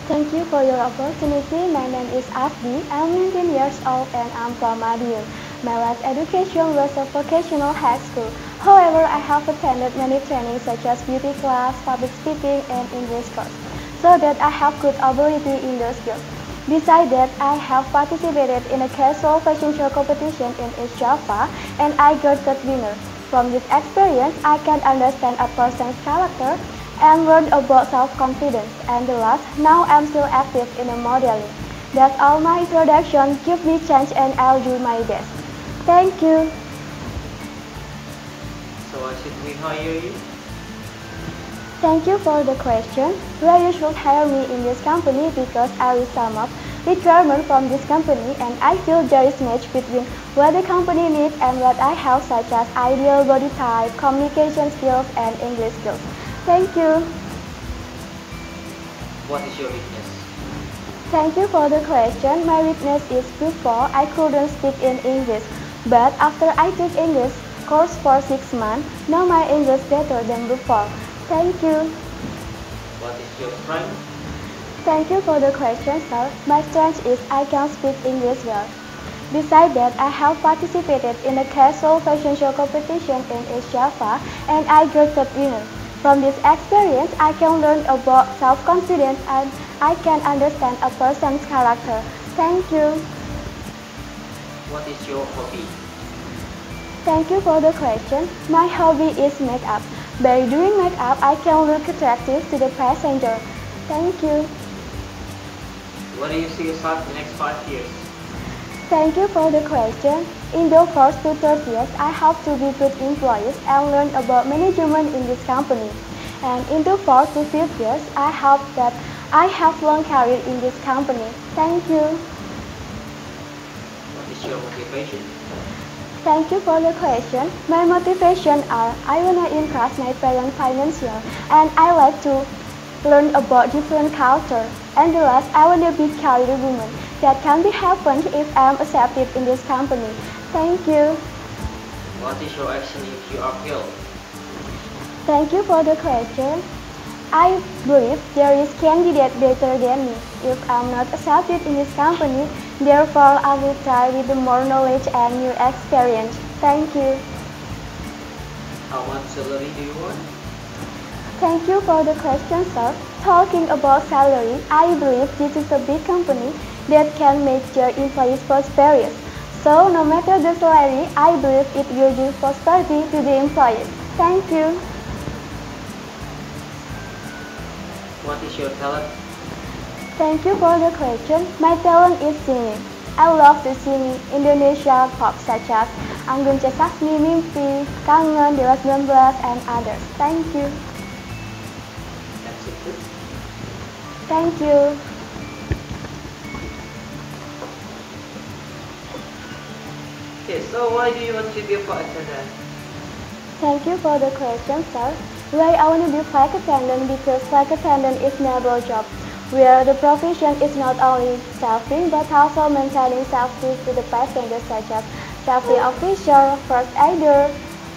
Thank you for your opportunity. My name is Asdi. I'm 19 years old and I'm from Madiun. My last education was a vocational high school. However, I have attended many trainings such as beauty class, public speaking, and English course, so that I have good ability in those skills. Besides that, I have participated in a casual fashion show competition in East Java and I got third winner. From this experience, I can understand a person's character and learn about self-confidence. And the last, now I'm still active in a modeling. That's all my introduction. Give me chance and I'll do my best. Thank you. So why should we hire you? Thank you for the question. Why you should hire me in this company because I will sum up requirements from this company and I feel there is match between what the company needs and what I have such as ideal body type, communication skills and English skills. Thank you. What is your weakness? Thank you for the question. My weakness is before I couldn't speak in English, but after I took English course for 6 months, now my English better than before. Thank you. What is your strength? Thank you for the question, sir. My strength is I can speak English well. Besides that, I have participated in a casual fashion show competition in East Java and I got third winner. From this experience, I can learn about self-confidence and I can understand a person's character. Thank you. What is your hobby? Thank you for the question. My hobby is makeup. By doing makeup, I can look attractive to the passenger. Thank you. Where do you see yourself in the next 5 years? Thank you for the question. In the first 2 to 3 years, I have to be good employees and learn about management in this company. And in the 4 to 5 years, I hope that I have long career in this company. Thank you. What is your motivation? Thank you for the question. My motivation are I wanna impress my parents financial and I like to learn about different culture. And the last, I wanna be career woman. That can be happened if I am accepted in this company. Thank you. What is your action if you are killed? Thank you for the question. I believe there is candidate better than me. If I'm not accepted in this company, therefore I will try with more knowledge and new experience. Thank you. How much salary do you want? Thank you for the question, sir. Talking about salary, I believe this is a big company that can make their employees prosperous. So no matter the salary, I believe it will give prosperity to the employees. Thank you. What is your talent? Thank you for the question. My talent is singing. I love to sing Indonesia pop such as Anggun C. Sasmi, Mimpi, Kangen, Dewa 19, and others. Thank you. That's it. Thank you. Okay, so why do you want to be a flight attendant? Thank you for the question, sir. Why I want to be flight attendant because flight attendant is noble job, where the profession is not only safety but also maintaining safety to the passengers such as safety officer, first aider,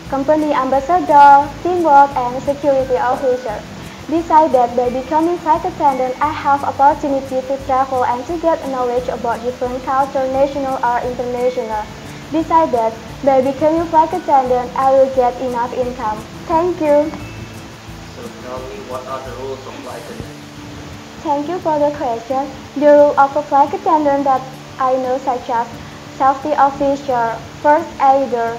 company ambassador, teamwork, and security officer. Besides that, by becoming flight attendant, I have opportunity to travel and to get knowledge about different culture, national or international. Besides that, by becoming flight attendant, I will get enough income. Thank you. So tell me, what are the rules of flight attendant? Thank you for the question. The rule of a flight attendant that I know such as safety officer, first aider,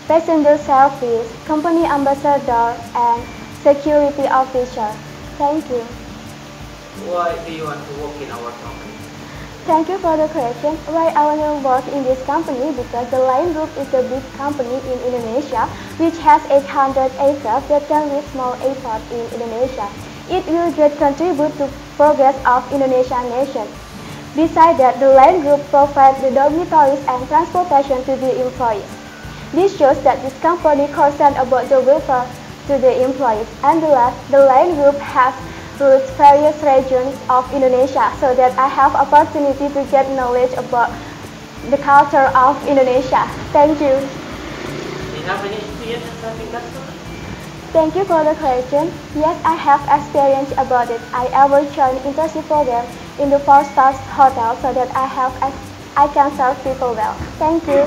passenger service, company ambassador, and security officer. Thank you. Why do you want to work in our company? Thank you for the question. Why I want to work in this company because the Lion Group is a big company in Indonesia which has 800 aircraft that can reach small airport in Indonesia. It will greatly contribute to progress of Indonesian nation. Besides that, the Lion Group provides the dormitories and transportation to the employees. This shows that this company concerned about the welfare to the employees. And the last, the Lion Group has roots various regions of Indonesia so that I have opportunity to get knowledge about the culture of Indonesia. Thank you. Do you have any experience in serving customers? Thank you for the question. Yes, I have experience about it. I ever joined internship program in the four-star hotel so that I can serve people well. Thank you.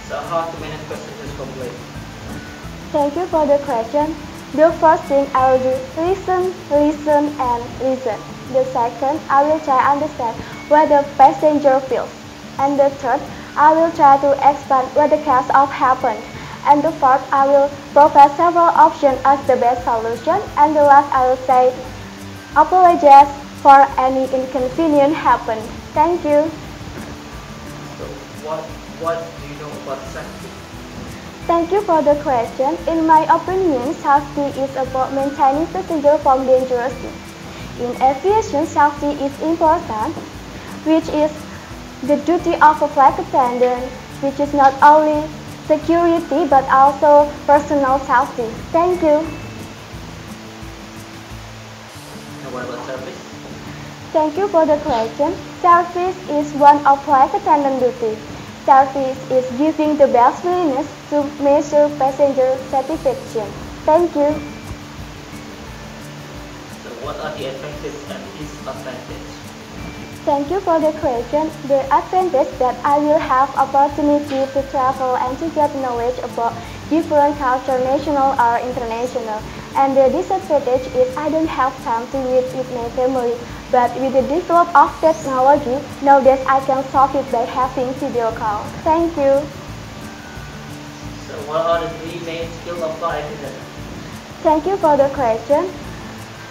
So how to manage passengers complaint? Thank you for the question. The first thing I will do, listen, listen, and listen. The second, I will try to understand what the passenger feels. And the third, I will try to expand what the cause of happened. And the fourth, I will provide several options as the best solution. And the last, I will say, apologize for any inconvenience happened. Thank you. So what do you know about safety? Thank you for the question. In my opinion, safety is about maintaining passengers from dangerous things. In aviation, safety is important, which is the duty of a flight attendant, which is not only security but also personal safety. Thank you. And what about service? Thank you for the question. Service is one of flight attendant duty. Service is giving the best willingness to measure passenger satisfaction. Thank you. So what are the advantages and disadvantages? Thank you for the question. The advantage that I will have opportunity to travel and to get knowledge about different culture, national or international. And the disadvantage is I don't have time to meet with my family. But with the development of technology, nowadays I can solve it by having video call. Thank you. So what are the three main skills of flight attendant? Thank you for the question.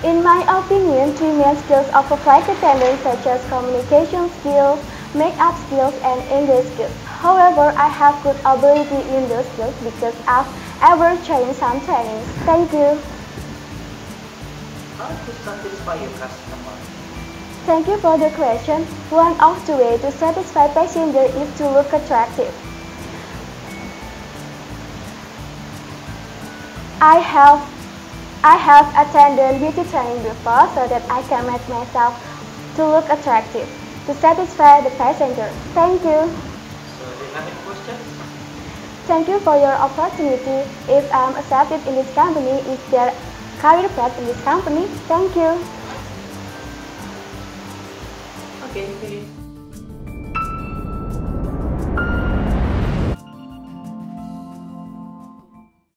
In my opinion, three main skills of a flight attendant such as communication skills, make-up skills, and English skills. However, I have good ability in those skills because I've ever trained some trainings. Thank you. How to satisfy your customer? Thank you for the question. One of the ways to satisfy passenger is to look attractive. I have attended beauty training before so that I can make myself to look attractive, to satisfy the passenger. Thank you. So do you have any questions? Thank you for your opportunity. If I'm accepted in this company, is there career path in this company? Thank you. Okay, finish.